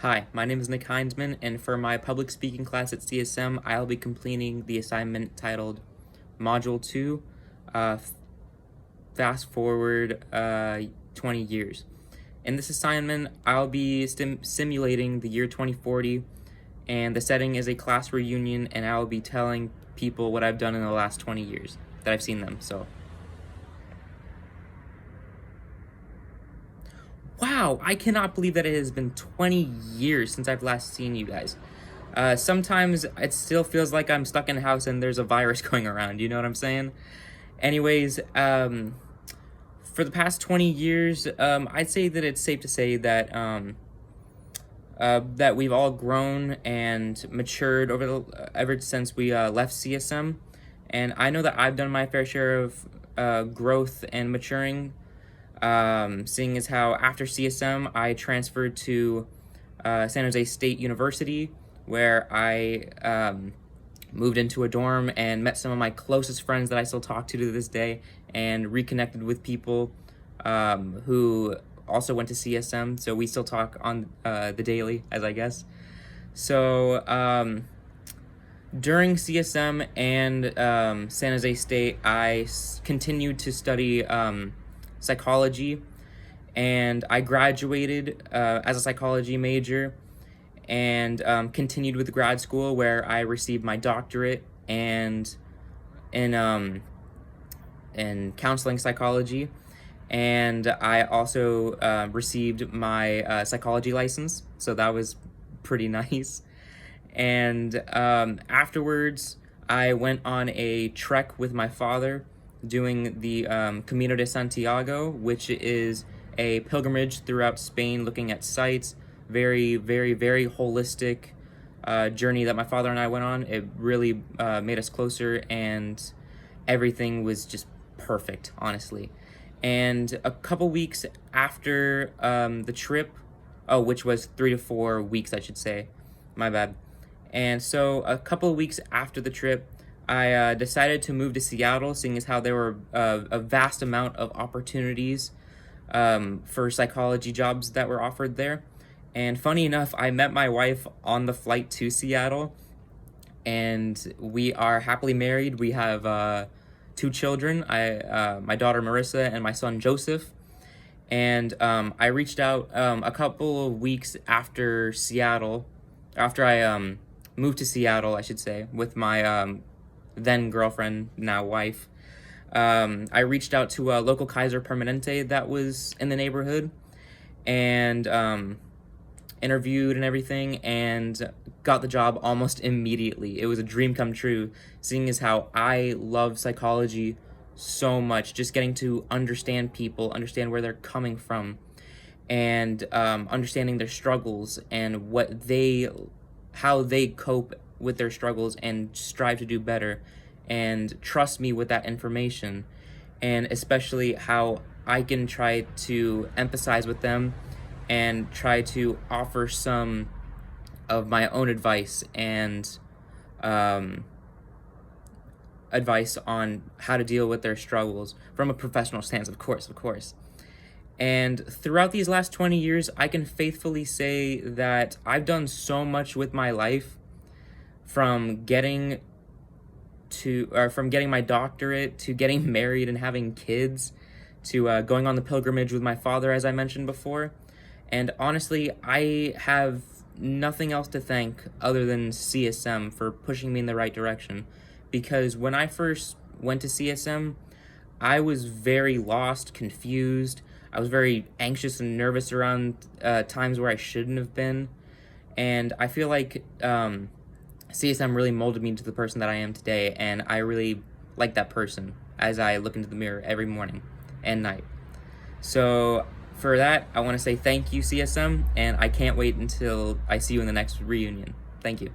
Hi, my name is Nick Heinzman, and for my public speaking class at CSM, I'll be completing the assignment titled Module 2, Fast Forward 20 Years. In this assignment, I'll be simulating the year 2040, and the setting is a class reunion, and I'll be telling people what I've done in the last 20 years that I've seen them, so. Wow, I cannot believe that it has been 20 years since I've last seen you guys. Sometimes it still feels like I'm stuck in a house and there's a virus going around, you know what I'm saying? Anyways, for the past 20 years, I'd say that it's safe to say that that we've all grown and matured ever since we left CSM. And I know that I've done my fair share of growth and maturing, seeing as how after CSM I transferred to San Jose State University, where I moved into a dorm and met some of my closest friends that I still talk to this day, and reconnected with people who also went to CSM, so we still talk on the daily, as I guess. So during CSM and San Jose State, I continued to study psychology, and I graduated as a psychology major, and continued with grad school, where I received my doctorate and in counseling psychology, and I also received my psychology license, so that was pretty nice. And afterwards, I went on a trek with my father, doing the Camino de Santiago, which is a pilgrimage throughout Spain, looking at sites. Very, very, very holistic journey that my father and I went on. It really made us closer, and everything was just perfect, honestly. And a couple weeks after the trip, which was 3 to 4 weeks, I should say, my bad. And so a couple of weeks after the trip, I decided to move to Seattle, seeing as how there were a vast amount of opportunities for psychology jobs that were offered there. And funny enough, I met my wife on the flight to Seattle, and we are happily married. We have 2 children, my daughter Marissa and my son Joseph. And I reached out a couple of weeks after I moved to Seattle, I should say, with my then girlfriend, now wife. I reached out to a local Kaiser Permanente that was in the neighborhood, and interviewed and everything, and got the job almost immediately. It was a dream come true, seeing as how I love psychology so much, just getting to understand people, understand where they're coming from, and understanding their struggles and how they cope with their struggles and strive to do better, and trust me with that information, and especially how I can try to empathize with them and try to offer some of my own advice and advice on how to deal with their struggles from a professional stance, of course. And throughout these last 20 years, I can faithfully say that I've done so much with my life, from getting my doctorate, to getting married and having kids, to going on the pilgrimage with my father, as I mentioned before. And honestly, I have nothing else to thank other than CSM for pushing me in the right direction. Because when I first went to CSM, I was very lost, confused. I was very anxious and nervous around times where I shouldn't have been. And I feel like CSM really molded me into the person that I am today, and I really like that person as I look into the mirror every morning and night. So for that, I want to say thank you, CSM, and I can't wait until I see you in the next reunion. Thank you.